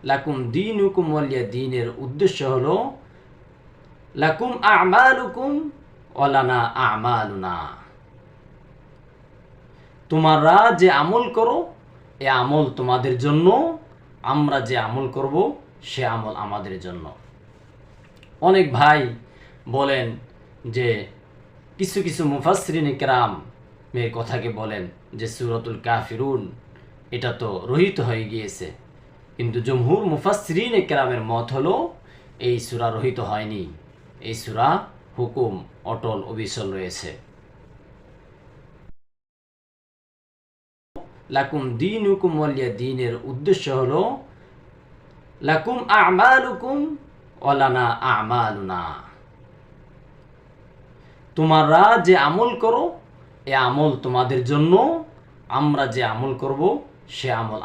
লাকুম দীনুকুম ওয়ালিয়া দীনের উদ্দেশ্য হলো লাকুম আমালুকুম ওয়ালানা আমালুনা। তোমরা যে আমল করো এ আমল তোমাদের জন্য, আমরা যে আমল করব সে আমল আমাদের জন্য। অনেক ভাই বলেন যে কিছু কিছু মুফাসসিরিন ইকরাম এর কথাকে বলেন যে সূরাতুল কাফিরুন এটা তো রহিত হয়ে গিয়েছে, কিন্তু জমহুর মুফাসসিরিন ইকরামের মত হলো এই সূরা রহিত হয়নি, এই সূরা হুকুম অটল অবিচল রয়েছে। লাকুম দীনুকুম ওয়ালিয়া দীনের উদ্দেশ্য হলো লাকুম আমালুকুম ওয়ালানা আমালুনা। তোমরা যে আমল করো এ আমল তোমাদের জন্য, আমরা যে আমল করব সে আমল